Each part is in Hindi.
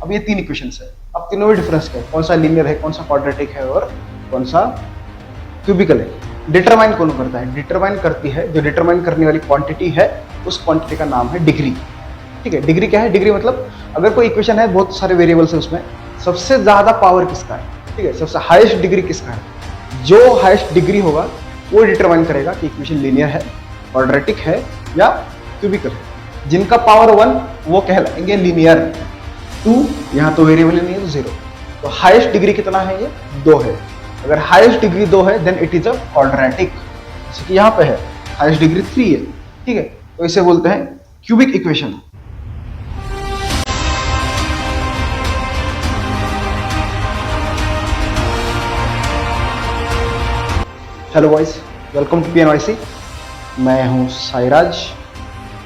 अब ये तीन इक्वेशंस है। अब तीनों में डिफरेंस क्या है, कौन सा लीनियर है, कौन सा क्वाड्रेटिक है और कौन सा क्यूबिकल है। डिटरमाइन कौन करता है, डिटरमाइन करती है जो डिटरमाइन करने वाली क्वांटिटी है, उस क्वांटिटी का नाम है डिग्री। ठीक है, डिग्री क्या है, डिग्री मतलब अगर कोई इक्वेशन है, बहुत सारे वेरिएबल्स है उसमें, सबसे ज्यादा पावर किसका है, ठीक है, सबसे हाईएस्ट डिग्री किसका है, जो हाईएस्ट डिग्री होगा वो डिटरमाइन करेगा कि इक्वेशन लीनियर है, क्वाड्रेटिक है या क्यूबिकल है। जिनका पावर 1 वो कहलाएंगे लीनियर, 2 यहाँ तो वेरिएबल नहीं है तो 0, तो हाईएस्ट डिग्री कितना है, ये 2 है। अगर हाईएस्ट डिग्री 2 है then it is a quadratic, जैसे कि यहाँ पे है हाईएस्ट डिग्री 3 है। ठीक है, तो इसे बोलते हैं cubic equation. Hello boys, welcome to PNYC। मैं हूं साईराज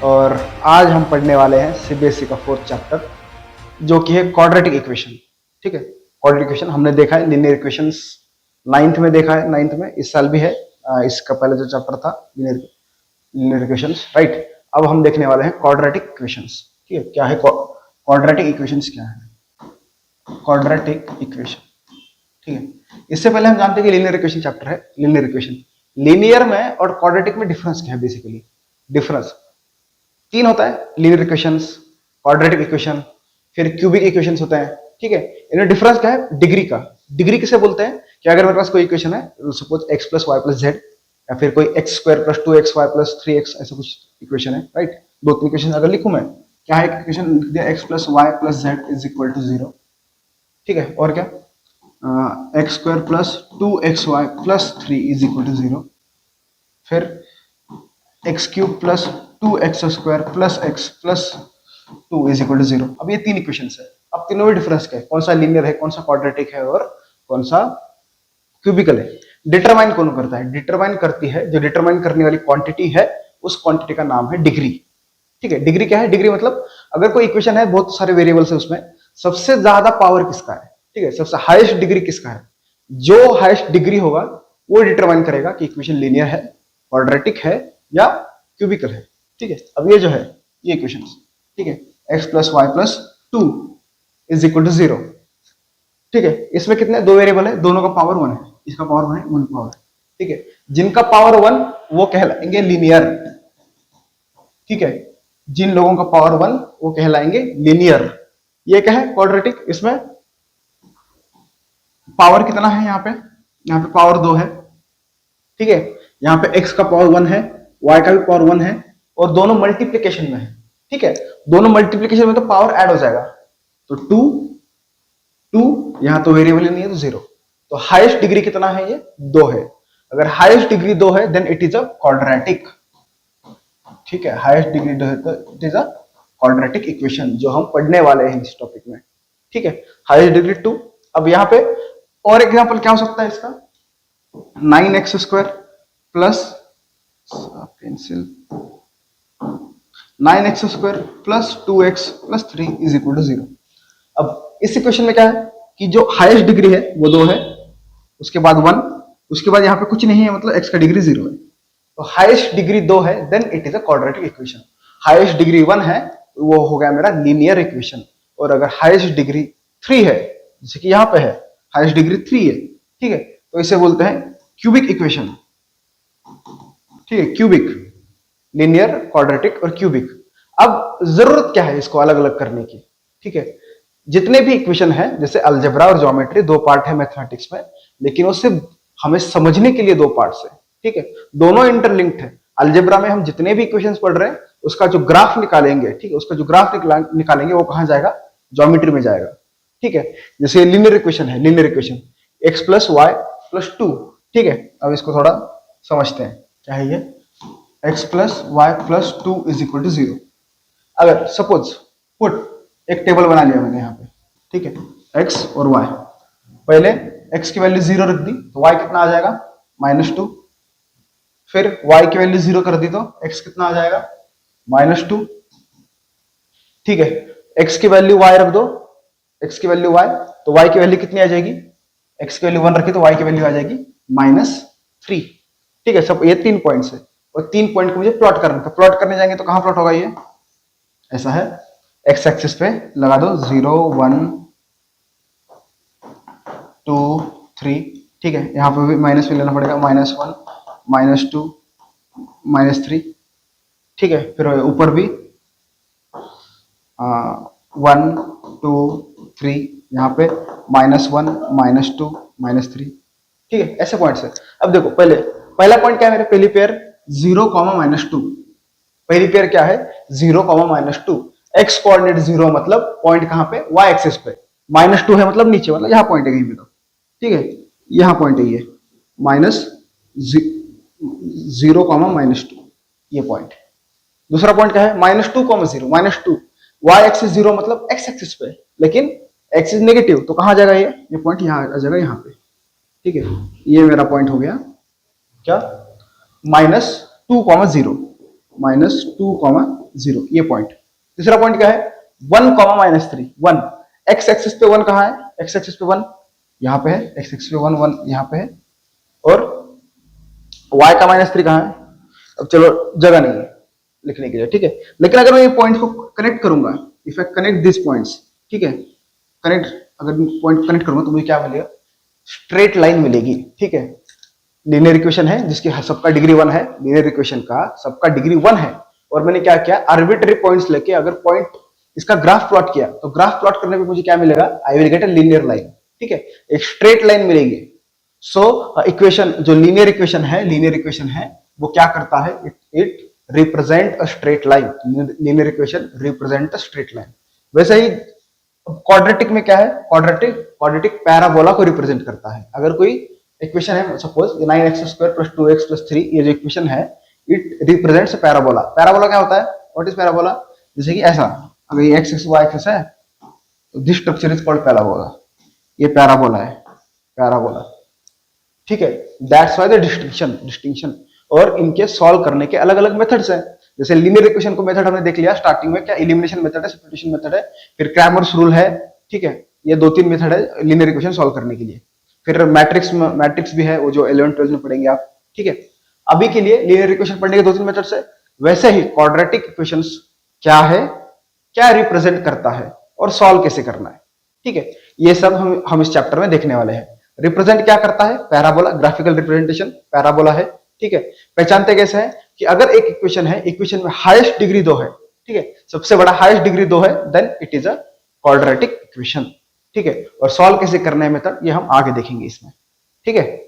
और आज हम पढ़ने वाले हैं CBSE का 4th चैप्टर जो कि है क्वाड्रेटिक इक्वेशन। ठीक है, क्वाड्रेटिक इक्वेशन हमने देखा है, लीनियर इक्वेशंस 9th में देखा है, 9th में इस साल भी है। इसका पहले जो चैप्टर था लीनियर इक्वेशंस, राइट। अब हम देखने वाले हैं क्वाड्रेटिक इक्वेशंस। ठीक है, क्या है क्वाड्रेटिक इक्वेशंस, क्या है क्वाड्रेटिक इक्वेशन। ठीक है, इससे पहले हम जानते हैं कि लीनियर इक्वेशन चैप्टर है। लीनियर इक्वेशन, लीनियर में और क्वाड्रेटिक में डिफरेंस क्या है, बेसिकली डिफरेंस 3 होता है, लीनियर इक्वेशंस, क्वाड्रेटिक इक्वेशन, फिर क्यूबिक इक्वेशंस होते हैं। ठीक है, इनमें डिफरेंस क्या है, डिग्री का। डिग्री किसे बोलते हैं कि अगर मेरे पास कोई इक्वेशन है, सपोज x + y + z, या फिर कोई x² + 2xy + 3x, ऐसा कुछ इक्वेशन है, राइट। 2-3 इक्वेशन अगर लिखूं मैं, क्या है, इक्वेशन लिख दिया x + y + z = 0। ठीक है, और क्या, x² + 2xy + 3 = 0, फिर x³ + 2x² + x + 2 = 0। अब ये 3 इक्वेशंस है। अब तीनों में डिफरेंस क्या है, कौन सा लीनियर है, कौन सा क्वाड्रेटिक है और कौन सा क्यूबिकल है। डिटरमाइन कौन करता है, डिटरमाइन करती है जो डिटरमाइन करने वाली क्वांटिटी है, उस क्वांटिटी का नाम है डिग्री। ठीक है, डिग्री क्या है, डिग्री मतलब अगर कोई इक्वेशन है, बहुत सारे वेरिएबल्स है उसमें, सबसे ज्यादा पावर किसका है, ठीक है, सबसे हाईएस्ट डिग्री किसका है, जो हाईएस्ट डिग्री होगा वो डिटरमाइन करेगा कि इक्वेशन लीनियर है, क्वाड्रेटिक है या क्यूबिकल है। ठीक है, अब ये जो है ये इक्वेशंस, ठीक है, x + y + 2 = 0। ठीक है, इसमें कितने, 2 वेरिएबल है, दोनों का पावर 1 है, इसका पावर 1 है, 1 पावर है। ठीक है, जिनका पावर 1 वो कहलाएंगे लीनियर। ठीक है, जिन लोगों का पावर 1 वो कहलाएंगे लीनियर। ये क्या है, क्वाड्रेटिक, इसमें पावर कितना है, यहाँ पे पावर 2 है। ठीक है, यहाँ पे x का पावर 1 है, y का भी पावर 1 है, और दोनों मल्टीप्लीकेशन में है। ठीक है, दोनों मल्टीप्लीकेशन में तो पावर ऐड हो जाएगा, तो 2 यहाँ तो वेरिएबल नहीं है तो 0। तो हाईएस्ट डिग्री कितना है, ये 2 है। अगर हाईएस्ट डिग्री 2 है then it is a quadratic. ठीक है, हाईएस्ट डिग्री 2 है तो it is a quadratic equation, जो हम पढ़ने वाले हैं इस टॉपिक में। ठीक है, हाईएस्ट डिग्री 2। अब यहाँ पे और एग्जांपल क्या हो सकता है इसका, 9x² plus pencil 9x² + 2x + 3 = 0। अब इस इक्वेशन में क्या है कि जो हाईएस्ट डिग्री है वो 2 है, उसके बाद 1, उसके बाद यहाँ पे कुछ नहीं है, मतलब x का डिग्री 0 है। तो हाईएस्ट डिग्री 2 है then it is a quadratic equation. Highest degree 1 है वो हो गया मेरा लीनियर इक्वेशन। और अगर हाईएस्ट डिग्री 3 है, जैसे कि यहाँ पे है हाईएस्ट डिग्री 3 है, ठीक है, तो इसे बोलते हैं क्यूबिक इक्वेशन। ठीक है, क्यूबिक, लीनियर, क्वाड्रेटिक और क्यूबिक। अब जरूरत क्या है इसको अलग अलग करने की। ठीक है, जितने भी इक्वेशन है, जैसे अलजेब्रा और ज्योमेट्री 2 पार्ट है मैथमेटिक्स में, लेकिन वो सिर्फ हमें समझने के लिए 2 पार्ट्स है। ठीक है, दोनों इंटरलिंक्ड है। अलजेब्रा में हम जितने भी इक्वेशंस पढ़ रहे हैं उसका जो ग्राफ निकालेंगे, ठीक है, उसका जो ग्राफ निकालेंगे वो कहां जाएगा, ज्योमेट्री में जाएगा। ठीक है, जैसे लीनियर इक्वेशन है, लीनियर इक्वेशन x + y + 2। ठीक है, अब इसको थोड़ा समझते हैं, क्या है ये, x + y + 2 = 0। अगर सपोज पुट, एक टेबल बना लिया मैंने यहाँ पे, ठीक है, x और y, पहले x की वैल्यू 0 रख दी तो y कितना आ जाएगा, -2। फिर y की वैल्यू 0 कर दी तो x कितना आ जाएगा, -2। ठीक है, x की वैल्यू y रख दो, x की वैल्यू y, तो y की वैल्यू कितनी आ जाएगी, x की वैल्यू 1 रखी तो y की वैल्यू आ जाएगी -3। ठीक है, सब ये 3 पॉइंट्स है, और 3 पॉइंट को मुझे प्लॉट करना था। प्लॉट करने जाएंगे तो कहां प्लॉट होगा, ये ऐसा है, एक्स एक्सिस पे लगा दो 0 1 2 3, ठीक है। यहाँ पे भी माइनस में लेना पड़ेगा, -1 -2 -3, ठीक है। फिर ऊपर भी 1 2 3, यहाँ पे -1 -2 -3, ठीक है। ऐसे पॉइंट्स है। अब देखो पहला पॉइंट क्या है मेरे, पहली पेयर 0, -2, पहली पेयर क्या है 0, -2। एक्स कोऑर्डिनेट 0 मतलब पॉइंट कहां पे, y एक्सिस पे, -2 है मतलब नीचे, मतलब यहां पॉइंट है कहीं पे, तो ठीक है, यहां पॉइंट है ये -0, -2, ये पॉइंट। दूसरा पॉइंट क्या है -2, 0, -2, y एक्सिस 0 मतलब x एक्सिस पे, लेकिन x इज नेगेटिव, तो कहां जाएगा ये पॉइंट यहां आ जाएगा, यहां पे, ठीक है। ये मेरा पॉइंट हो गया क्या, -2, 0, -2, 0, ये पॉइंट। तीसरा पॉइंट क्या है 1, -3, 1, एक्स एक्सिस पे 1 कहां है, एक्स एक्सिस पे 1 यहां पे है, एक्स एक्सिस पे 1 1 यहां पे है, और y का -3 कहां है, अब चलो जगह नहीं है लिखने के लिए, ठीक है। लेकिन अगर मैं ये पॉइंट को कनेक्ट करूंगा, if I connect this points, ठीक है, कनेक्ट, अगर पॉइंट कनेक्ट करूंगा तो मुझे क्या मिलेगा, स्ट्रेट लाइन मिलेगी, ठीक है। लीनियर इक्वेशन है जिसकी सबका डिग्री 1 है, लीनियर इक्वेशन का सबका डिग्री 1 है, और मैंने क्या किया, आर्बिट्ररी पॉइंट्स लेके अगर पॉइंट इसका ग्राफ प्लॉट किया, तो ग्राफ प्लॉट करने पे मुझे क्या मिलेगा, I will get a linear line, ठीक है, एक स्ट्रेट लाइन मिलेगी। सो इक्वेशन जो लीनियर इक्वेशन है वो क्या करता है, it represent a straight line, linear equation represent a straight line. वैसे ही क्वाड्रेटिक में क्या है, क्वाड्रेटिक पैराबोला को रिप्रेजेंट करता है। अगर कोई इक्वेशन है, सपोज 9x² + 2x + 3, ये जो इक्वेशन है इट रिप्रेजेंट्स पैराबोला। पैराबोला क्या होता है, व्हाट इज पैराबोला, जैसे कि ऐसा, अगर ये x एक्सिस y एक्सिस है तो this structure is called parabola, ये पैराबोला है, पैराबोला, ठीक है। That's why the distinction. और इनके सॉल्व करने के अलग अलग मेथड्स हैं। जैसे लीनियर इक्वेशन को मेथड हमने देख लिया स्टार्टिंग में, क्या एलिमिनेशन मेथड है, सब्स्टिट्यूशन मेथड है, फिर क्रैमर्स रूल है, ठीक है। ये 2-3 मेथड है लीनियर इक्वेशन सॉल्व करने के लिए। फिर मैट्रिक्स भी है, वो जो 11th 12th में पढ़ेंगे आप, ठीक है। अभी के लिए लीनियर इक्वेशन पढ़ने के 2-3 मेथड्स है। वैसे ही क्वाड्रेटिक इक्वेशंस क्या है, क्या रिप्रेजेंट करता है, और सॉल्व कैसे करना है, ठीक है। ये सब हम इस चैप्टर में देखने वाले हैं। रिप्रेजेंट क्या करता है, पैराबोला, ग्राफिकल रिप्रेजेंटेशन पैराबोला है, ठीक है। पहचानते कैसे है कि अगर एक इक्वेशन है, इक्वेशन में हाईएस्ट डिग्री 2 है, ठीक है, सबसे बड़ा हाईएस्ट डिग्री 2 है, then it is a quadratic equation, ठीक है। और सॉल्व कैसे करना है मेथड, ये हम आगे देखेंगे इसमें, ठीक है।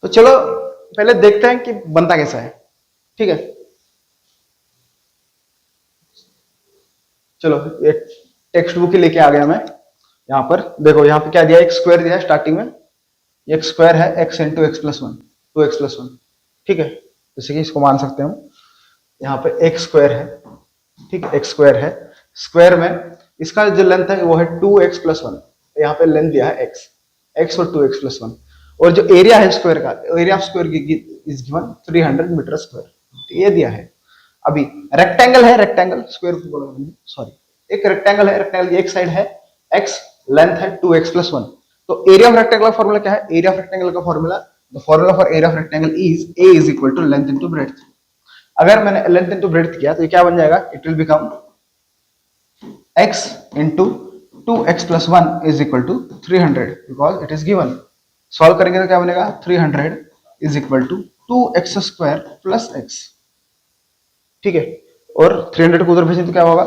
तो चलो पहले देखते हैं कि बनता कैसा है, ठीक है। चलो ये टेक्स्ट बुक ही लेके आ गया मैं। यहाँ पर देखो, यहाँ पे क्या दिया, एक स्क्वायर दिया है स्टार्टिंग में, एक स्क्वायर है x × x + 1, 2x + 1, ठीक है। जैसे कि इसको मान सकते हैं हम, यहाँ पे x स्क्वायर है, ठीक है, x स्क्वायर है, स्क्वायर में इसका जो लेंथ है वो है 2x + 1, यहाँ पे लेंथ दिया है x और 2x + 1, और जो एरिया है स्क्वायर का, area of square is given 300 metre square, ये दिया है। अभी रेक्टेंगल है, रेक्टेंगल स्क्वायर को बोला मैंने, सॉरी, एक रेक्टेंगल है, रेक्टेंगल एक साइड है, x लेंथ है 2x + 1, तो एरिया ऑफ रेक्टेंगल का फॉर्मूला क्या है, एरिया ऑफ रेक्टेंगल का formula, the formula for area of rectangle is a = length × breadth. अगर मैंने लेंथ × ब्रेड्थ किया तो ये क्या बन जाएगा, it will become x × 2x + 1 = 300, because it is given. Solve करेंगे तो क्या बनेगा, 300 = 2x² + x, ठीक है। और 300 को उधर भेजें तो क्या होगा,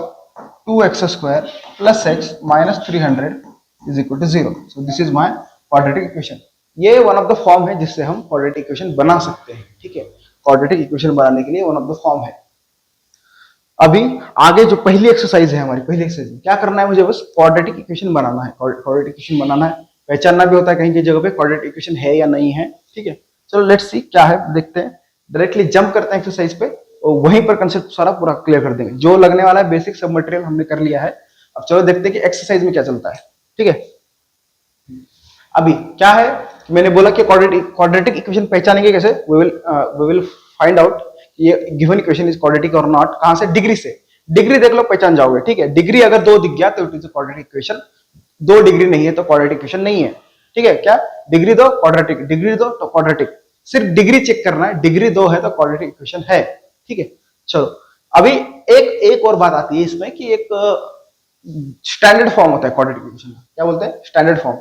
2x² + x - 300 = 0। So this is my quadratic equation. ये वन ऑफ द फॉर्म है जिससे हम क्वाड्रेटिक इक्वेशन बना सकते हैं, ठीक है। क्वाड्रेटिक इक्वेशन बनाने के लिए वन ऑफ द फॉर्म है। अभी आगे जो पहली एक्सरसाइज है हमारी, पहली एक्सरसाइज क्या करना है, मुझे बस क्वाड्रेटिक इक्वेशन बनाना है, क्वाड्रेटिक इक्वेशन बनाना है, पहचानना भी होता है कहीं की जगह पे क्वाड्रेटिक इक्वेशन है या नहीं है, ठीक है। चलो लेट्स सी क्या है, देखते हैं। डायरेक्टली जंप करते हैं एक्सरसाइज पे और वहीं पर कंसेप्ट सारा पूरा क्लियर कर देंगे। जो लगने वाला है बेसिक सब मटेरियल हमने कर लिया है। अब चलो देखते हैं कि एक्सरसाइज में क्या चलता है, ठीक है। अभी क्या है, मैंने बोला कि क्वाड्रेटिक इक्वेशन पहचानेंगे कैसे, वी विल फाइंड आउट ये गिवन इक्वेशन इज क्वाड्रेटिक और नॉट, कहां से, डिग्री से। डिग्री देख लो पहचान जाओगे, ठीक है। डिग्री अगर 2 दिख गया तो it is quadratic equation, 2 degree नहीं है तो क्वाड्रेटिक इक्वेशन नहीं है, ठीक है। क्या डिग्री 2 क्वाड्रेटिक, डिग्री 2 तो क्वाड्रेटिक, सिर्फ डिग्री चेक करना है, डिग्री 2 है तो क्वाड्रेटिक इक्वेशन है, ठीक है। चलो अभी एक और बात आती है इसमें कि एक स्टैंडर्ड फॉर्म होता है क्वाड्रेटिक इक्वेशन का, क्या बोलते हैं, standard form,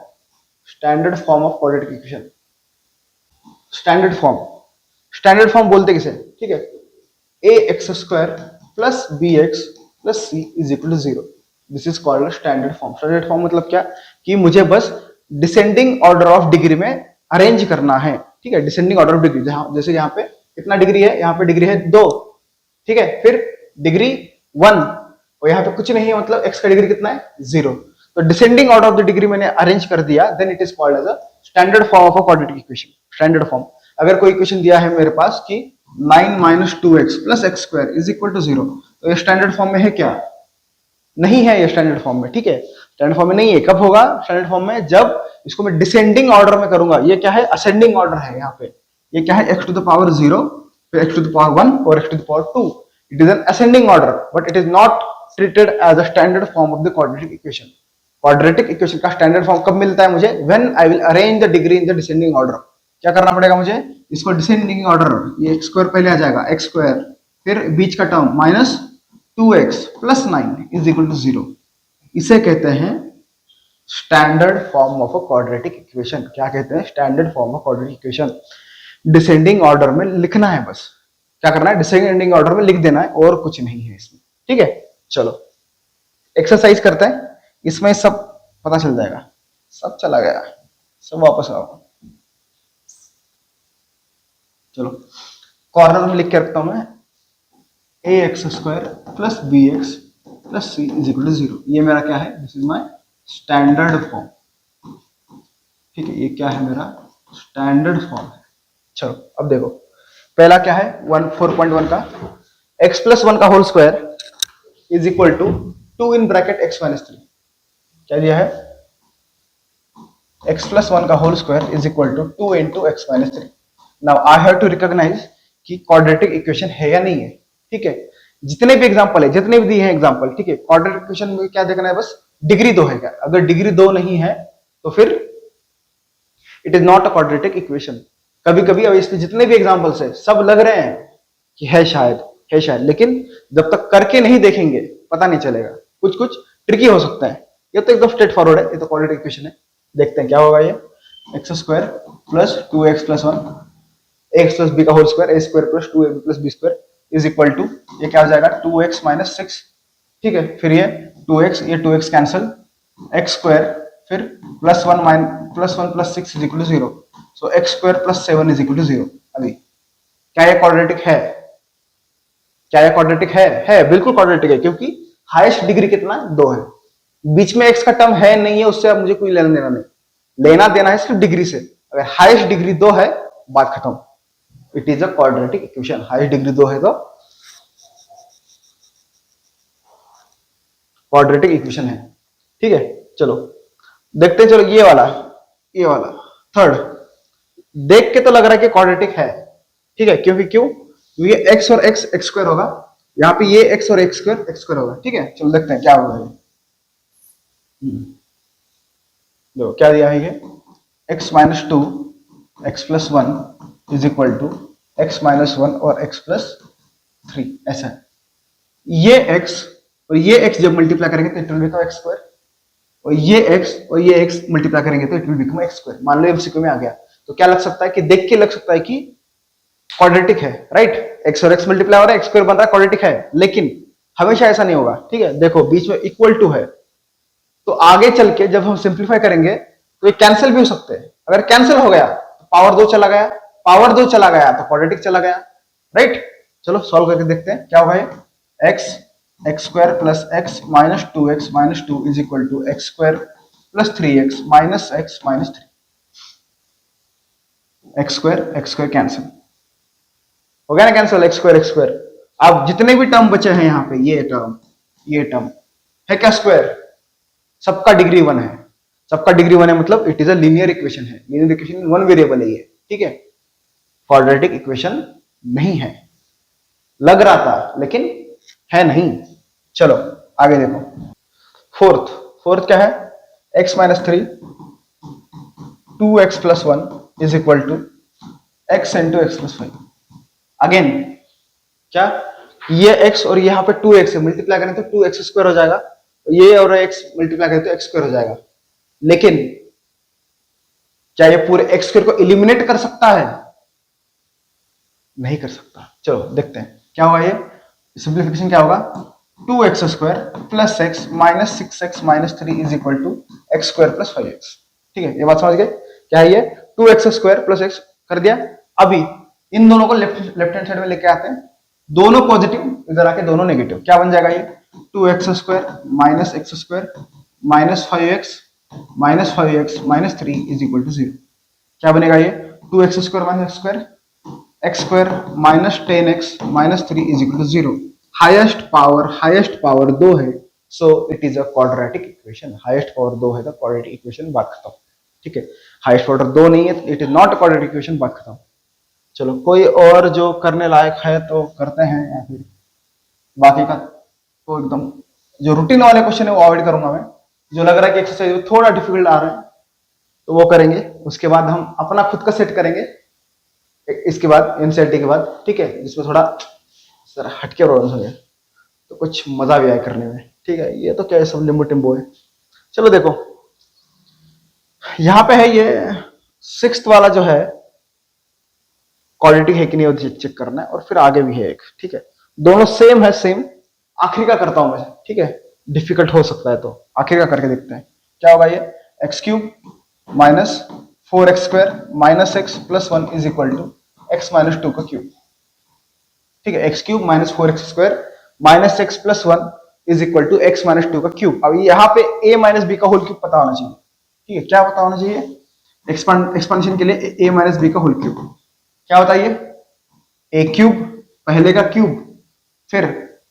standard form of quadratic equation, standard form बोलते किसे, ठीक है। A X square plus B x plus C is equal to 0, this is called standard form. Standard form मतलब क्या, कि मुझे बस डिसेंडिंग ऑर्डर ऑफ डिग्री में अरेंज करना है, ठीक है। डिसेंडिंग ऑर्डर ऑफ डिग्री, जैसे यहाँ पे कितना डिग्री है, यहाँ पे डिग्री है 2, ठीक है। फिर डिग्री 1 और यहाँ पे कुछ नहीं है, मतलब x का डिग्री कितना है, 0। तो descending order of the degree मैंने अरेंज कर दिया, then it is called as a standard form of a quadratic equation. Standard form, अगर कोई इक्वेशन दिया है मेरे पास कि 9 minus 2x plus x square is equal to 0, तो ये स्टैंडर्ड फॉर्म में है क्या, नहीं है ये स्टैंडर्ड फॉर्म में, ठीक है। स्टैंडर्ड फॉर्म में नहीं है, कब होगा स्टैंडर्ड फॉर्म में, जब इसको मैं डिसेंडिंग ऑर्डर में करूंगा। ये क्या है, असेंडिंग ऑर्डर है यहाँ पे, ये क्या है, x टू द पावर 0, फिर x टू द पावर 1 और x to the power 2, it is an ascending order, but it is not treated as a standard form of the quadratic equation. quadratic equation का standard form कब मिलता है मुझे, when I will arrange the degree in the descending order। क्या करना पड़ेगा मुझे, इसको descending order, ये x स्क्वायर पहले आ जाएगा, x स्क्वायर, फिर बीच का term minus 2x plus 9 is equal to 0, इसे कहते हैं standard form of a quadratic equation. क्या कहते हैं, standard form of quadratic equation. Descending order में लिखना है, बस क्या करना है, डिसेंडिंग ऑर्डर में लिख देना है, और कुछ नहीं है इसमें, ठीक है। चलो एक्सरसाइज करते हैं, इसमें सब पता चल जाएगा। सब चला गया, सब वापस आओ। चलो कॉर्नर में लिख के रखता हूं मैं, A X square plus B x plus C is equal to 0। ये मेरा क्या है, this is my standard form, ठीक है। ये क्या है, मेरा स्टैंडर्ड फॉर्म है। चलो अब देखो, पहला क्या है, 4.1 का x प्लस 1 का whole square is equal to 2 in bracket x minus 3। क्या दिया है, x प्लस 1 का whole square is equal to 2 into x minus 3। Now I have to recognize कि क्वाड्रेटिक इक्वेशन है या नहीं है, ठीक है। जितने भी एग्जांपल है, जितने भी दिए हैं एग्जांपल, ठीक है, क्वाड्रेटिक इक्वेशन में क्या देखना है, बस डिग्री 2 है क्या। अगर डिग्री 2 नहीं है तो फिर it is not a quadratic equation. कभी कभी अब इसमें जितने भी एग्जांपल्स है सब लग रहे हैं कि है शायद, लेकिन जब तक करके नहीं देखेंगे पता नहीं चलेगा, कुछ कुछ ट्रिकी हो सकता है। ये तो एकदम स्ट्रेट फॉरवर्ड है, ये तो क्वाड्रेटिक इक्वेशन है। देखते हैं क्या होगा, ये x square plus 2x plus 1 X plus B का whole square, A square plus 2ab plus B square is equal to, ये क्या हो जाएगा, 2x माइनस 6, ठीक है। फिर ये 2x, ये 2x कैंसिल, एक्स स्क्वायर, फिर plus 1 plus 6 is equal to 0, so x square plus 7 is equal to 0। अभी क्या ये क्वाड्रेटिक है, क्या ये क्वाड्रेटिक है बिल्कुल क्वाड्रेटिक है, क्योंकि हाईएस्ट डिग्री कितना, 2 है। बीच में x का टर्म है नहीं है, उससे अब मुझे कोई लेना देना नहीं, लेना देना है सिर्फ डिग्री से। अगर हाईएस्ट डिग्री 2 है, बात खत्म, it is a quadratic equation. Highest degree 2 है तो क्वाड्रेटिक इक्वेशन है, ठीक है। चलो देखते हैं, चलो ये वाला थर्ड, देख के तो लग रहा है कि क्वाड्रेटिक है, ठीक है। क्यों, ये x और x स्क्वायर होगा, यहाँ पे ये x और x स्क्वायर होगा, ठीक है। चलो देखते हैं क्या होगा ये। देखो क्या दिया है, ये x minus 2 x plus 1 is equal to x minus 1 और x प्लस 3, ऐसा है। ये x और ये x जब मल्टीप्लाई करेंगे तो it will become x square, और ये x मल्टीप्लाई करेंगे तो it will become x square. मान लो एमसीक्यू में आ गया, तो क्या लग सकता है कि देख के लग सकता है कि क्वाड्रेटिक है, राइट। x और x मल्टीप्लाई हो रहा है, x स्क्वायर बन रहा है, क्वाड्रेटिक है। लेकिन हमेशा ऐसा नहीं होगा, ठीक है। देखो बीच में इक्वल टू है, तो आगे चल के जब हम सिंप्लीफाई करेंगे तो ये कैंसिल भी हो सकते हैं। अगर कैंसिल हो गया तो पावर 2 चला गया, तो क्वाड्रेटिक चला गया, राइट। चलो सॉल्व करके देखते हैं क्या होगा ये, x square plus x minus 2x minus 2 is equal to x square plus 3x minus x minus 3। X square cancel हो गया ना, कैंसिल एक्स स्क्वायर। अब जितने भी टर्म बचे हैं यहाँ पे, ये टर्म है क्या, स्क्वायर, सबका डिग्री 1 है, सबका डिग्री 1 है, मतलब it is a linear equation है। लीनियर इक्वेशन वन वेरिएबल है ये, ठीक है। क्वाड्रेटिक इक्वेशन नहीं है, लग रहा था लेकिन है नहीं। चलो आगे देखो। फोर्थ फोर्थ क्या है? x minus 3 2x plus 1 is equal to x into x plus 5। Again क्या, ये x और यहाँ पे 2x है, मल्टीप्लाई करें तो 2x स्क्वायर हो जाएगा, ये और x मल्टीप्लाई करें तो x स्क्वायर हो जाएगा। लेकिन क्या ये पूरे x स्क्वायर को एलिमिनेट कर सकता है? नहीं कर सकता। चलो देखते हैं क्या होगा। ये सिंप्लीफिकेशन क्या होगा? 2x square plus x minus 6x minus 3 is equal to x square plus 5x। ठीक है, ये बात समझ गए? क्या है ये? 2x स्क्वायर प्लस x कर दिया। अभी इन दोनों को लेफ्ट हैंड साइड में लेके आते हैं, दोनों पॉजिटिव इधर आके दोनों नेगेटिव। क्या बन जाएगा ये? 2x square minus x square minus 5x minus 3 is equal to 0। क्या बनेगा ये? 2x square minus x square minus 10x minus 3 is equal to 0। Highest power 2 है, so it is a quadratic equation. Highest power 2 है तो क्वाड्रेटिक इक्वेशन, बात खत्म। ठीक है, हाईएस्ट पावर 2 नहीं है, it is not a quadratic equation, बात खत्म। चलो कोई और जो करने लायक है तो करते हैं, या फिर बाकी का तो एकदम जो रूटीन वाले क्वेश्चन है वो अवॉइड करूंगा मैं। जो लग रहा है कि एक्सरसाइज थोड़ा डिफिकल्ट आ रहा है तो वो करेंगे, उसके बाद हम अपना खुद का सेट करेंगे इसके बाद, एनसीईआरटी के बाद। ठीक है, जिसमें थोड़ा सर हटके प्रॉब्लम्स हो गए तो कुछ मजा भी आए करने में। ठीक है, ये तो क्या है, सब लिम्बो टिम्बो है। चलो देखो यहां पे है ये सिक्स्थ वाला जो है, क्वाड्रेटिक है कि नहीं वो चेक करना है, और फिर आगे भी है एक। ठीक है, दोनों सेम है, सेम। आखिरी का करता हूं मैं, ठीक है, डिफिकल्ट हो सकता है तो आखिर का करके देखते हैं क्या होगा। ये x cube minus 4x square minus x plus 1 is equal to x minus 2 का क्यूब। ठीक है, x cube minus 4x square minus x plus 1 is equal to x minus 2 का क्यूब। अब यहाँ पे a माइनस बी का होल क्यूब पता होना चाहिए। ठीक है, क्या पता होना चाहिए? एक्सपांशन के लिए a माइनस बी का होल क्यूब क्या होता है? ये a क्यूब पहले का क्यूब, फिर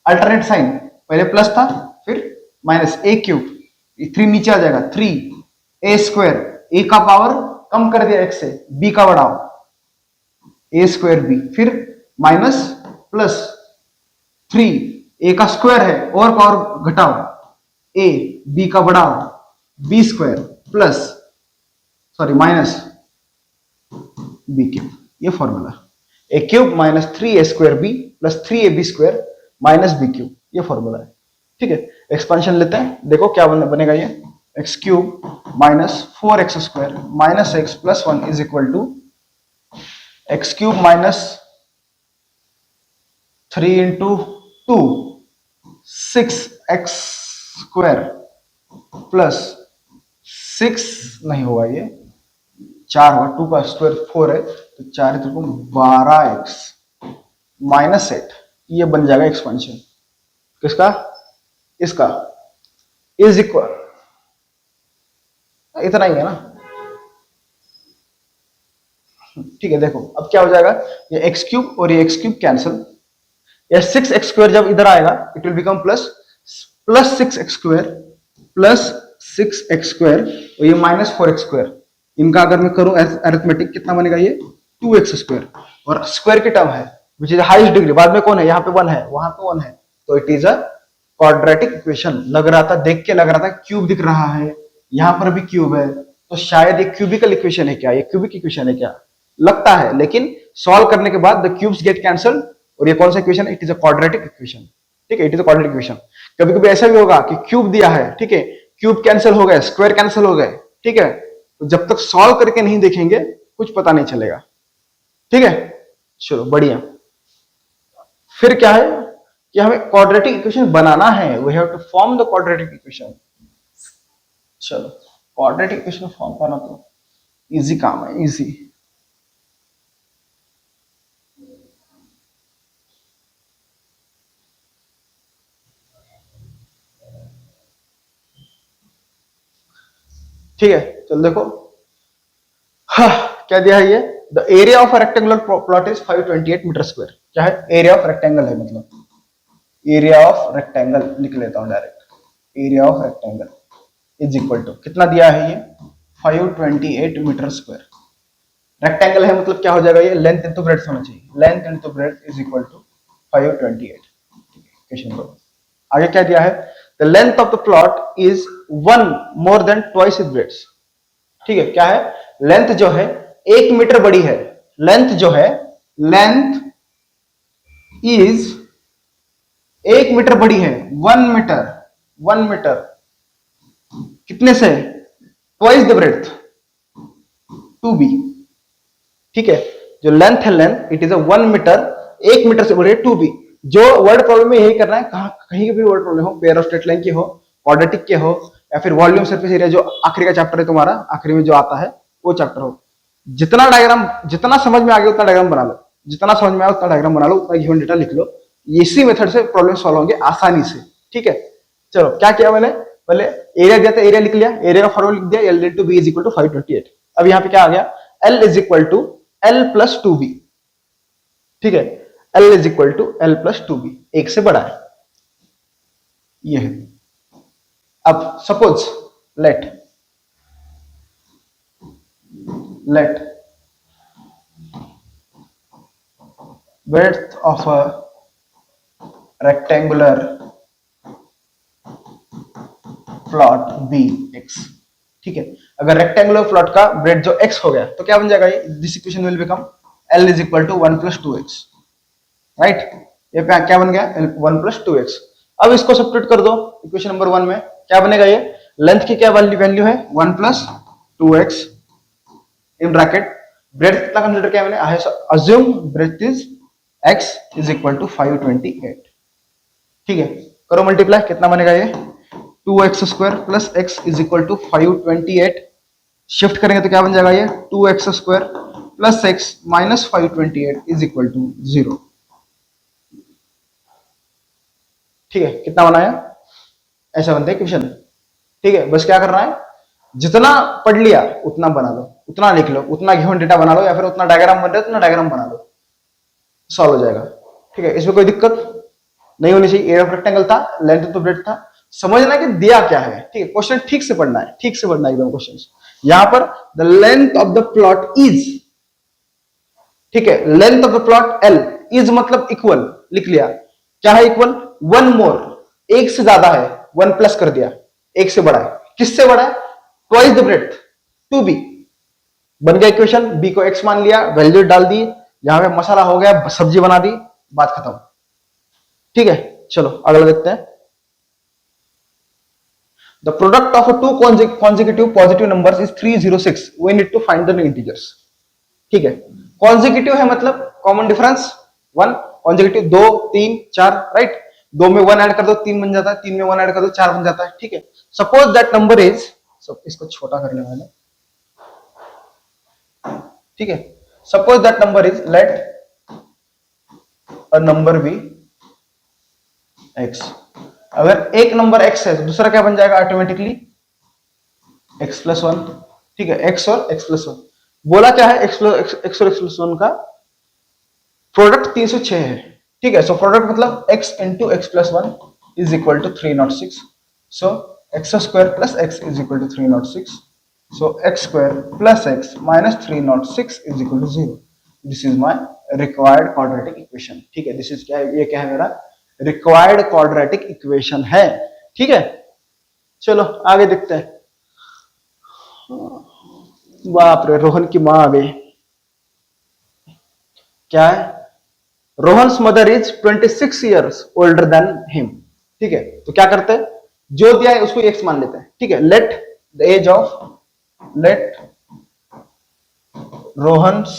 अल्टरनेट साइन, पहले प्लस था फिर माइनस, a क्यूब, 3 नीचे आ जाएगा, 3 a स्क्वायर, a का पावर कम कर दिया x से, b का बढ़ाओ, a स्क्वायर b, फिर माइनस प्लस 3 a का स्क्वायर है और पावर घटाओ, a b का बढ़ाओ, b square plus sorry minus b cube. ये formula, a cube minus 3a square b plus 3ab square minus b cube, ये फॉर्मूला है। ठीक है, एक्सपेंशन लेते हैं, देखो क्या बनेगा ये। X cube minus 4x square minus x plus 1 is equal to x cube minus 3 into 2 6x square plus 6 नहीं होगा, ये 4 होगा, 2 का स्क्वायर 4 है तो 4 को 12x माइनस 8, ये बन जाएगा एक्सपेंशन किसका? इसका, इज इक्वल, इतना ही है ना। ठीक है, देखो अब क्या हो जाएगा, ये एक्स क्यूब और ये एक्स क्यूब कैंसिल, या 6x स्क्वायर जब इधर आएगा it will become plus 6x square plus 6x square और ये माइनस 4x स्क्वायर। इनका अगर मैं करूं अरिथमेटिक, कितना बनेगा ये? 2x स्क्वायर, और स्क्वायर की टर्म है विच इज हाईएस्ट डिग्री, बाद में कौन है? यहाँ पे 1 है, वहां पे 1 है, तो it is a quadratic equation. लग रहा था, देख के लग रहा था क्यूब दिख रहा है, यहां पर भी क्यूब है, तो शायद ये क्यूबिकल इक्वेशन है क्या? ये क्यूबिक इक्वेशन है क्या? लगता है, लेकिन सॉल्व करने के बाद द क्यूब्स गेट कैंसल्ड, और ये कौन सा इक्वेशन है? It is a quadratic equation. ठीक है, it is a quadratic equation. कभी कभी ऐसा भी होगा कि क्यूब दिया है, ठीक है, क्यूब कैंसिल हो गए, स्क्वायर कैंसिल हो गए, ठीक है, तो जब तक सॉल्व करके नहीं देखेंगे कुछ पता नहीं चलेगा। ठीक है, चलो बढ़िया। फिर क्या है कि हमें क्वाड्रेटिक इक्वेशन बनाना है, we have to form the quadratic equation. चलो क्वाड्रेटिक इक्वेशन फॉर्म करना तो इजी काम है, इजी। ठीक है, चल देखो, हाँ, क्या दिया है ये? The area of rectangular plot is 528 metre square. क्या है? एरिया ऑफ रेक्टेंगल है, मतलब एरिया ऑफ रेक्टेंगल लिख लेता हूं direct, area of rectangle is equal to कितना दिया है ये 528 मीटर स्क्वायर। रेक्टेंगल है मतलब क्या हो जाएगा ये लेंथ इंटू ब्रेड्थ होना चाहिए, length into breadth is equal to 528। Question number आगे क्या दिया है, the length of the plot is 1 more than twice is breadth. ठीक है, क्या है, लेंथ जो है 1 मीटर बड़ी है, लेंथ जो है लेंथ इज 1 मीटर बड़ी है, 1 मीटर, 1 मीटर कितने से, ट्वाइस द ब्रेड्थ 2b। ठीक है, जो लेंथ है length it is a 1 metre, 1 metre से बड़ी है 2b। जो वर्ड प्रॉब्लम में यही करना है, कहीं भी वर्ड प्रॉब्लम हो, पेयर ऑफ स्ट्रेट लाइन की हो, क्वाड्रेटिक के हो, या फिर वॉल्यूम सरफेस एरिया जो आखिरी का चैप्टर है तुम्हारा, आखिरी में जो आता है वो चैप्टर हो, जितना डायग्राम, जितना समझ में आ गया उतना डायग्राम बना लो, जितना समझ में आया उतना डायग्राम बना लो, उतना गिवन डेटा लिख लो। इसी मेथड से प्रॉब्लम सॉल्व होंगे आसानी से। ठीक है, चलो क्या किया मैंने, पहले एरिया दिया था, एरिया लिख लिया, एरिया का फॉर्मूला लिख दिया, l into b is equal to 528। अब यहाँ पे क्या आ गया, l is equal to l plus 2b। ठीक है, l is equal to l plus 2b, एक से बड़ा है ये है। अब suppose let breadth of a rectangular plot b x. ठीक है, अगर रेक्टेंगुलर प्लॉट का ब्रेड जो x हो गया तो क्या बन जाएगा ये, this equation will become l is equal to 1 plus 2x। Right, ये क्या बन गया, 1 प्लस 2x। अब इसको सब्स्टिट्यूट कर दो इक्वेशन नंबर 1 में, क्या बनेगा ये, लेंथ की क्या वैल्यू है 1 plus 2x in bracket, breadth कितना कंसीडर किया मैंने, assume breadth is x is equal to 528। ठीक है, करो मल्टीप्लाई, कितना बनेगा ये 2x square plus x is equal to 528। Shift करेंगे तो क्या बन जाएगा ये 2x square plus x minus 528 is equal to 0। ठीक है, कितना बनाया, ऐसा बनता है क्वेश्चन। ठीक है, बस क्या करना है, जितना पढ़ लिया उतना बना लो, उतना लिख लो, उतना गिवन डेटा बना लो, या फिर उतना डायग्राम बन रहा है उतना डायग्राम बना लो, सॉल्व हो जाएगा। ठीक है, इसमें कोई दिक्कत नहीं होनी चाहिए। एरिया ऑफ रेक्टेंगल था, लेंथ ऑफ ब्रेड था, समझना कि दिया क्या है। ठीक है, क्वेश्चन ठीक से पढ़ना है, ठीक से पढ़ना है एकदम क्वेश्चन। यहां पर the length of the plot is, ठीक है, length of the plot L is मतलब इक्वल, लिख लिया, क्या है इक्वल, 1 मोर, एक से ज्यादा है, 1 प्लस कर दिया, एक से बड़ा है, किससे बड़ा है, ट्वाइस द ब्रेड्थ 2b। बन गया इक्वेशन, b को x मान लिया, वैल्यू डाल दी, यहां पे मसाला हो गया, सब्जी बना दी, बात खत्म। ठीक है, चलो अगला देखते हैं। The product of two consecutive positive numbers is 306. We need to find the integers. ठीक है, consecutive है मतलब common difference 1, consecutive 2, 3, 4, राइट, 2 में 1 ऐड कर दो 3 बन जाता है, 3 में 1 ऐड कर दो 4 बन जाता है। ठीक है, suppose that number is, इसको छोटा कर लेना मैंने। ठीक है, suppose that number is, let a number be x। अगर एक नंबर x है तो दूसरा क्या बन जाएगा ऑटोमेटिकली x प्लस 1। ठीक है, x और x प्लस 1, बोला क्या है, x और x प्लस 1 का प्रोडक्ट 306 है। ठीक है, सो प्रोडक्ट मतलब x into x plus 1 is equal to 306। So x square plus x is equal to 306। So x square plus x minus 306 is equal to 0। This is my required quadratic equation. ठीक है, दिस इज क्या है, ये क्या है मेरा रिक्वायर्ड क्वाड्रेटिक इक्वेशन है। ठीक है, चलो आगे देखते हैं। बाप रे, रोहन की मां आ गई। क्या है, Rohan's mother is 26 years older than him. ठीक है, तो क्या करते हैं, जो दिया है उसको x मान लेते हैं। ठीक है, let the age of, let Rohan's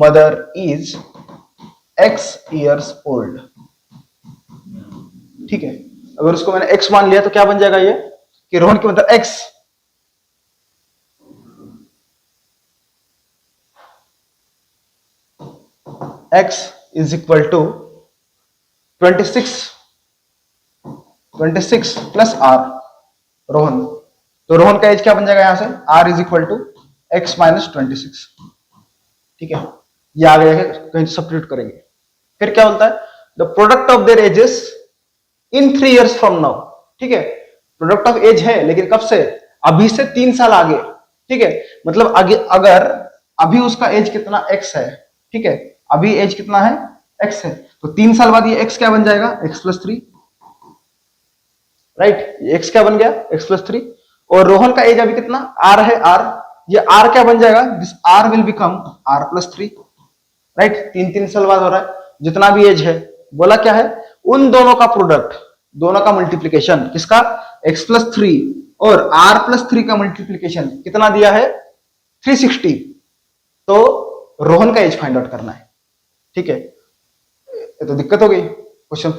mother is x years old। ठीक है, अगर उसको मैंने x मान लिया तो क्या बन जाएगा ये, कि रोहन की मतलब x, x is equal to 26 plus r Rohan, तो रोहन का एज क्या बन जाएगा यहां से, r is equal to x minus 26। ठीक है, ये आगे कहीं सब्स्टिट्यूट करेंगे। फिर क्या बोलता है, the product of their edges in 3 years from now. ठीक है, प्रोडक्ट ऑफ एज है, लेकिन कब से? अभी से 3 साल आगे, ठीक है। मतलब आगे अगर अभी उसका एज कितना x है, ठीक है, अभी एज कितना है x है, तो 3 साल बाद ये x क्या बन जाएगा? x+3, right. ये x क्या बन गया? x+3। और रोहन का एज अभी कितना? r है, r, ये r क्या बन जाएगा? This r will become r+3, right. 3 साल बाद हो रहा है। जितना भी एज है, बोला क्या है? उन दोनों का प्रोडक्ट, दोनों का मल्टीप्लीकेशन, किसका? x+3 और r+3 का मल्टीप्लीकेशन कितना दिया है? 360। तो रोहन का एज फाइंड आउट करना है, ठीक है। ये तो दिक्कत हो गई क्वेश्चन।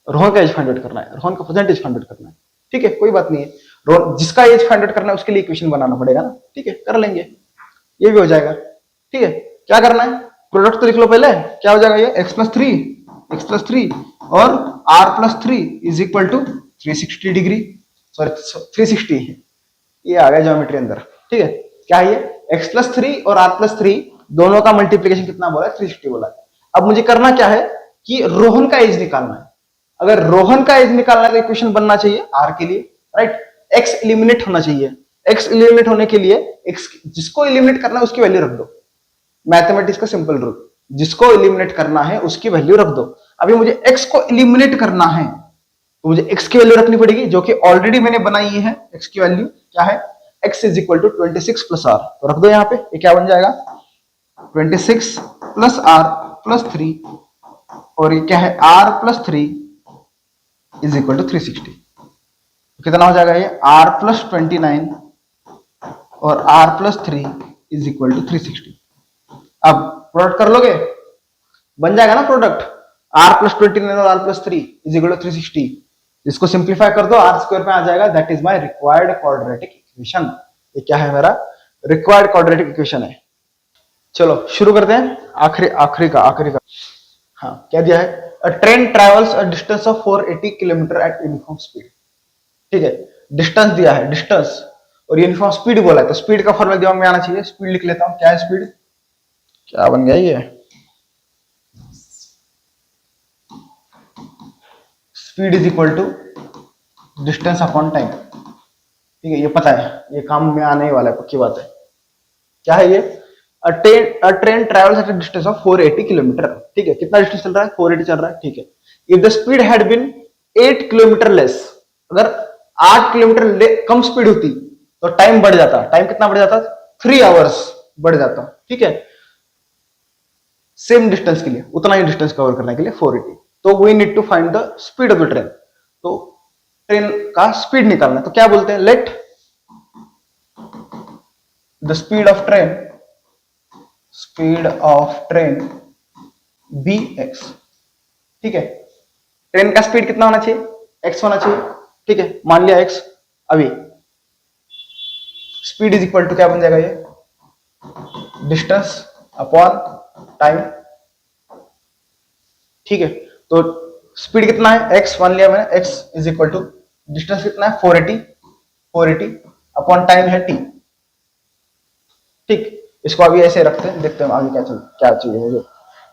रोहन का एज फाइंड आउट करना है, रोहन का प्रेजेंट एज फाइंड आउट करना है, ठीक है, कोई बात नहीं है। रोहन जिसका एज फाइंड आउट करना है उसके लिए इक्वेशन बनाना पड़ेगा ना, ठीक है, कर लेंगे, ये भी हो जाएगा, ठीक है। क्या करना है? प्रोडक्ट तो लिख लो पहले, क्या हो जाएगा ये? x+3 और r+3 is equal to 360 degree, sorry 360, ये आ गया ज्योमेट्री अंदर, ठीक है। क्या है ये? x+3 और r+3 दोनों का मल्टीप्लीकेशन कितना बोला है? 360 बोला है। अब मुझे करना क्या है कि रोहन का एज निकालना है। अगर रोहन का एज निकालना है तो इक्वेशन बनना चाहिए r के लिए, राइट। x एलिमिनेट होना चाहिए, x एलिमिनेट होने के लिए x जिसको एलिमिनेट करना है उसकी वैल्यू रख दो। मैथमेटिक्स का सिंपल रूल, जिसको एलिमिनेट करना है उसकी वैल्यू रख दो। अभी मुझे x को एलिमिनेट करना है तो मुझे x की वैल्यू रखनी पड़ेगी, जो कि ऑलरेडी मैंने बनाई है। x की वैल्यू क्या है? x is equal to 26 plus r, तो रख दो यहाँ पे। ये क्या बन जाएगा? 26 प्लस r प्लस 3, और ये क्या है? r+3 is equal to 360। कितना हो जाएगा ये? r+29 और r+3 इज इक्वल टू 360। अब प्रोडक्ट कर लोगे, बन जाएगा ना प्रोडक्ट। r+29 और r+3 इज इक्वल टू 360। इसको सिंप्लीफाई कर दो, r² में आ जाएगा। That is my required quadratic equation. ये क्या है? मेरा रिक्वायर्ड क्वाड्रेटिक इक्वेशन है। चलो शुरू करते हैं। आखिरी का हाँ, क्या दिया है? अ train travels a distance of 480 kilometre eight uniform speed, ठीक है। डिस्टेंस दिया है, डिस्टेंस, और यूनिफॉर्म स्पीड बोला है, तो स्पीड का फॉर्मूला दिमाग में आना चाहिए। स्पीड लिख लेता हूं। क्या है स्पीड? क्या बन गया ये? Speed is equal to distance upon time, ठीक है। ये पता है, ये काम में आने ही वाला है, पक्की बात है। क्या है ये? अ train travels at a distance of 480 kilometre, ठीक है। कितना डिस्टेंस चल रहा है? 480 चल रहा है, ठीक है। If the speed had been 8 kilometre less, अगर 8 किलोमीटर कम स्पीड होती तो टाइम बढ़ जाता। टाइम कितना बढ़ जाता? 3 आवर्स बढ़ जाता, ठीक है। सेम डिस्टेंस के लिए, उतना ही डिस्टेंस कवर करने के लिए 480। तो we need to find the speed of the train. तो ट्रेन का स्पीड निकालना है, तो क्या बोलते हैं? Let the speed of train be x, ठीक है। ट्रेन का स्पीड कितना होना चाहिए? एक्स होना चाहिए, ठीक है। मान लिया एक्स। अभी स्पीड इज इक्वल टू क्या बन जाएगा? ये डिस्टेंस अपॉन टाइम, ठीक है। तो स्पीड कितना है? एक्स मान लिया मैंने। X is equal to distance कितना है? 480 अपॉन टाइम है टी, ठीक। इसको अभी ऐसे रखते हैं, देखते हैं आगे क्या चाहिए मुझे।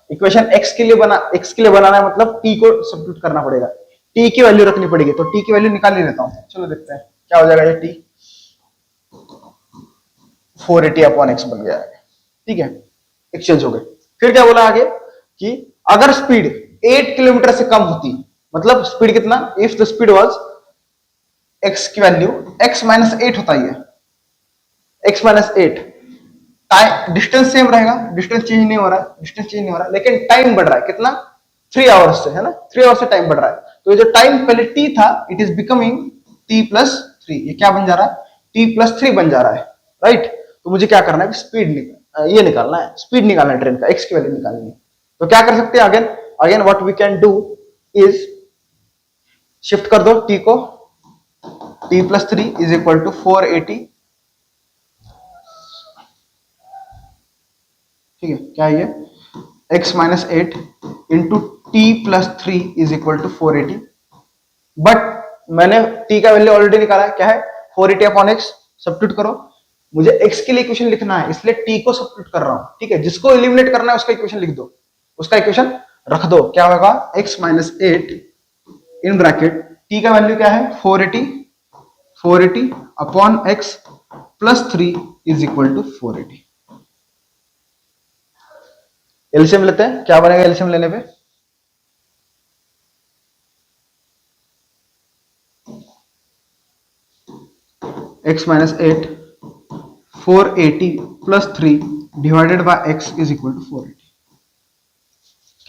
इक्वेशन x के लिए बनाना है, मतलब t को सब्स्टिट्यूट करना पड़ेगा, t की वैल्यू रखनी पड़ेगी। तो t की वैल्यू निकाल ही लेता हूं। चलो देखते हैं क्या हो जाएगा। ये t 480 अपॉन एक्स बन गया है, ठीक है। एक्सचेंज हो गए। फिर क्या बोला आगे कि अगर स्पीड 8 किलोमीटर से कम होती, मतलब स्पीड कितना? If the speed was x की वैल्यू x-8 होता है, x-8, डिस्टेंस सेम रहेगा, डिस्टेंस चेंज नहीं हो रहा है, लेकिन टाइम बढ़ रहा है। कितना? 3 आवर्स से, है ना। 3 आवर्स से टाइम बढ़ रहा है। तो ये जो टाइम पहले t था, इट इज बिकमिंग t+3। ये क्या बन जा रहा है? t+3 बन जा रहा है, राइट। तो मुझे क्या करना है? स्पीड निकालना है, स्पीड निकालना है ट्रेन का, x की वैल्यू निकालनी है। तो क्या कर सकते हैं? Again what we can do is shift कर दो t को। t+3 इज इक्वल टू 480, ठीक है। क्या है ये? x-8 into t+3 is equal to 480। But मैंने t का वैल्यू ऑलरेडी निकाला है। क्या है? 480 अपॉन x। सब्स्टिट्यूट करो। मुझे x के लिए इक्वेशन लिखना है, इसलिए t को सब्स्टिट्यूट कर रहा हूं, ठीक है। जिसको एलिमिनेट करना है उसका इक्वेशन लिख दो, उसका इक्वेशन रख दो। क्या होगा? x-8 इन ब्रैकेट t का वैल्यू क्या है 480 upon x plus 3 is equal to 480। LCM लेते हैं, क्या बनेगा एलसीएम लेने पे? x माइनस 8 480 प्लस 3 divided by x is equal to 480।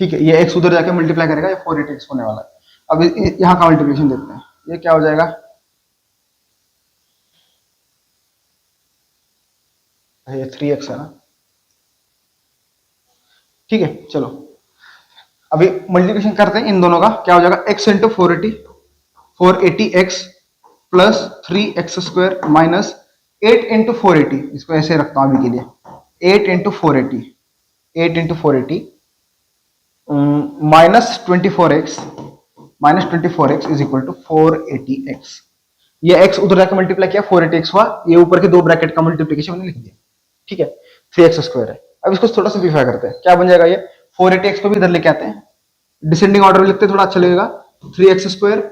ठीक है, ये x उधर जाके मल्टीप्लाई करेगा, ये 480x होने वाला है। अब यहां का मल्टीप्लिकेशन देखते हैं, ये क्या हो जाएगा? ये 3x है ना। ठीक है, चलो अभी मल्टीप्लिकेशन करते हैं इन दोनों का। क्या हो जाएगा? x into 480x plus 3x square minus 8 into 480, इसको ऐसे रखता हूं अभी के लिए, 8 into 480 minus 24x is equal to 480x। ये x उधर जाकर मल्टीप्लाई किया, 480x हुआ, ये ऊपर के दो ब्रैकेट का मल्टीप्लिकेशन मैंने लिख दिया। ठीक है, 3x स्क्वायर है। अब इसको थोड़ा सिंप्लीफाई करते हैं, क्या बन जाएगा? ये 480x को भी इधर लेके आते हैं, डिसेंडिंग ऑर्डर में लिखते हैं, थोड़ा अच्छा लगेगा। 3x स्क्वायर,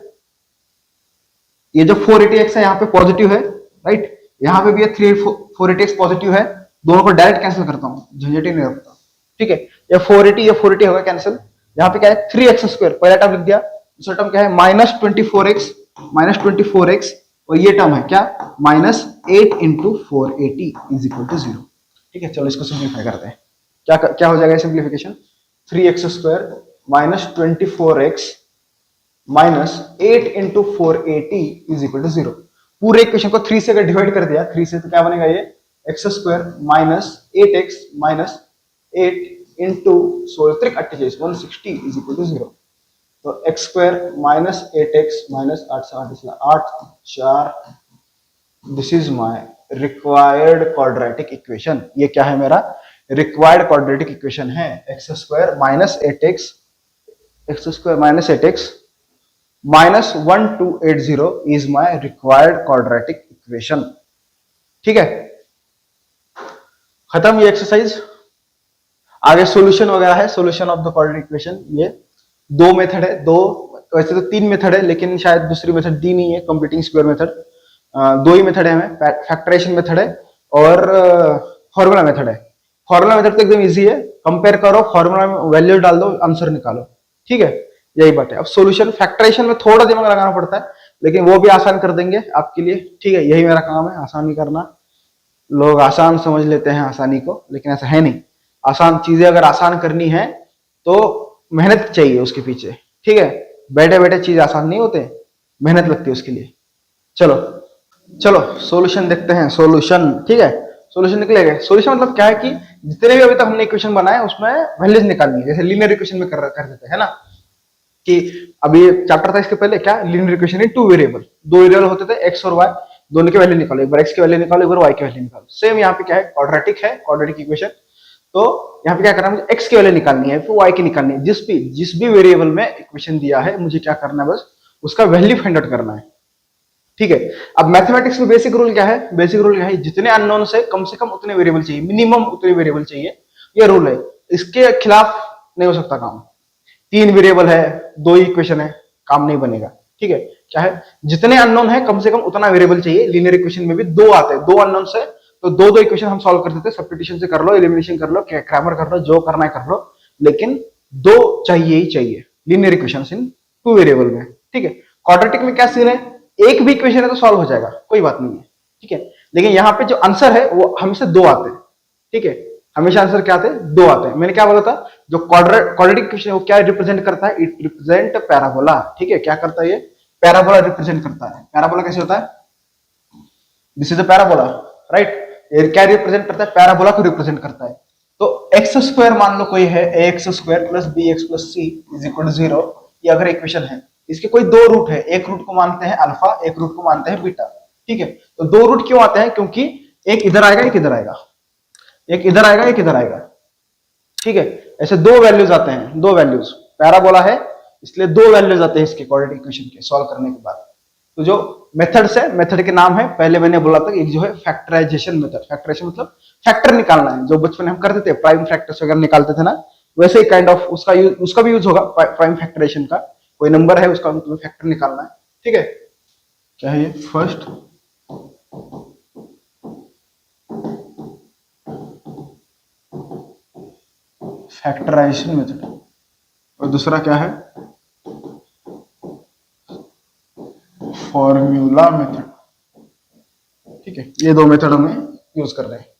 ये जो 480x है यहाँ पे पॉजिटिव है, राइट, यहाँ पे भी ये 480x पॉजिटिव है, दोनों को डायरेक्ट कैंसिल करता हूँ, झंझट ही नहीं रखता। ठीक है, ये 480 होगा कैंसिल। यहाँ पे क्या है? 3x स्क्वायर, पहला टर्म लिख दिया, दूसरा टर्म क्या है? माइनस 24x और ये टर्म है क्या? Minus 8 into 480 is equal to 0। ठीक है, चलो इसको सिंप्लीफाई करते हैं। क्या हो जाएगा simplification? 3x square minus 24x minus 8 into 480 is equal to 0। पूरे इक्वेशन को 3 से अगर डिवाइड कर दिया, 3 से, तो क्या बनेगा? ये x square minus 8x minus 8 into 16 28 160 is equal to 0। तो x square minus 8x minus 8 4, this is my required quadratic equation. ये क्या है? मेरा रिक्वायर्ड क्वाड्रेटिक इक्वेशन है। x square minus 8x minus 1280 is my required quadratic equation. ठीक है, खत्म ये एक्सरसाइज। आगे सॉल्यूशन वगैरह है, solution of the quadratic equation. ये दो मेथड है, दो, वैसे तो 3 मेथड है, लेकिन शायद दूसरी मेथड दी नहीं है, कंप्लीटिंग स्क्वायर मेथड। दो ही मेथड है हमें, फैक्टराइजेशन मेथड है और फॉर्मूला मेथड है। फॉर्मूला मेथड तो एकदम इजी है, कंपेयर करो, फॉर्मूला में वैल्यू डाल दो, आंसर निकालो। ठीक है, यही बात है। अब सॉल्यूशन फैक्टराइजेशन में थोड़ा दिमाग लगाना पड़ता है, लेकिन वो भी आसान कर देंगे आपके लिए। ठीक है, यही मेरा काम है, आसानी करना। लोग आसान समझ लेते हैं आसानी को, लेकिन ऐसा है नहीं। आसान चीजें अगर आसान करनी है तो मेहनत चाहिए उसके पीछे। ठीक है, बैठे बैठे चीज आसान नहीं होते, मेहनत लगती है उसके लिए। चलो सॉल्यूशन देखते हैं, सॉल्यूशन। ठीक है, सॉल्यूशन निकलेगा। सॉल्यूशन मतलब क्या है कि जितने भी अभी तक हमने इक्वेशन बनाए उसमें वैल्यूज निकालनी है, जैसे लीनियर इक्वेशन में कर देते हैं ना, कि अभी चैप्टर था इसके पहले क्या, linear equation in 2 variable, 2 variable होते थे x और y, दोनों की वैल्यू निकालो, एक बार x की वैल्यू निकालो, एक बार y की वैल्यू निकालो। सेम यहाँ पे क्या है, क्वाड्रेटिक है, क्वाड्रेटिक इक्वेशन। तो यहाँ पे क्या करना है, मुझे x की वैल्यू निकालनी है, फिर y की निकालनी है। जिस भी वेरिएबल में इक्वेशन दिया है, मुझे क्या करना है, बस उसका वैल्यू फाइंड आउट करना है। ठीक है, अब मैथमेटिक्स में बेसिक रूल क्या है? बेसिक रूल क्या है? जितने अननोन से कम उतने वेरिएबल चाहिए, मिनिमम उतने वेरिएबल चाहिए, ये रूल है। इसके खिलाफ नहीं हो सकता काम। 3 वेरिएबल है, 2 ही इक्वेशन है, काम नहीं बनेगा। ठीक है, क्या है, जितने अननोन है कम से कम उतना वेरिएबल चाहिए। लीनियर इक्वेशन में भी 2 आते हैं, 2 अननोन से, तो 2 इक्वेशन हम सॉल्व कर देते हैं। सब्स्टिट्यूशन से कर लो, एलिमिनेशन कर लो, क्रैमर कर लो, जो करना है कर लो, लेकिन 2 चाहिए ही चाहिए लीनियर इक्वेशन इन 2 वेरिएबल में। ठीक है, क्वाड्रेटिक में क्या सीन है, एक भी इक्वेशन है तो सॉल्व हो जाएगा, कोई बात नहीं है। ठीक है, लेकिन यहाँ पे जो आंसर है वो हमेशा 2 आते हैं। ठीक है, हमेशा आंसर क्या आते हैं? 2 आते हैं। मैंने क्या बोला था, जो क्वाड्रेटिक इक्वेशन है वो क्या रिप्रेजेंट करता है? It represent parabola. ठीक है, क्या करता है ये? पैराबोला रिप्रेजेंट करता है। पैराबोला कैसे होता है? This is a parabola, right. ये क्या रिप्रेजेंट करता है? पैराबोला को रिप्रेजेंट करता है। तो एक्स स्क्वायर मान लो कोई है, x square plus B x plus C is equal to 0, ये अगर इक्वेशन है, इसके कोई 2 रूट है, एक रूट को मानते हैं अल्फा, एक रूट को मानते हैं बीटा। ठीक है, तो 2 रूट क्यों आते हैं? क्योंकि एक इधर आएगा, एक इधर आएगा, एक इधर आएगा, एक इधर आएगा। ठीक है, ऐसे 2 वैल्यूज आते हैं, 2 वैल्यूज। पैराबोला है इसलिए 2 वैल्यूज आते हैं इसके क्वाड्रेटिक इक्वेशन के सॉल्व करने के बाद। तो जो मेथड्स है, मेथड के नाम है, पहले मैंने बोला था, एक जो है फैक्टराइजेशन मेथड। फैक्टराइजेशन मतलब फैक्टर निकालना है, जो बचपन में हम करते थे, प्राइम फैक्टर्स वगैरह निकालते थे ना, वैसे ही काइंड ऑफ उसका भी यूज होगा प्राइम फैक्टराइजेशन का। कोई नंबर है उसका फैक्टर निकालना है, ठीक है, क्या है ये? फर्स्ट फैक्टराइजेशन मेथड और दूसरा क्या है? Formula method. ठीक है, ये दो मेथड हमें यूज कर रहे हैं।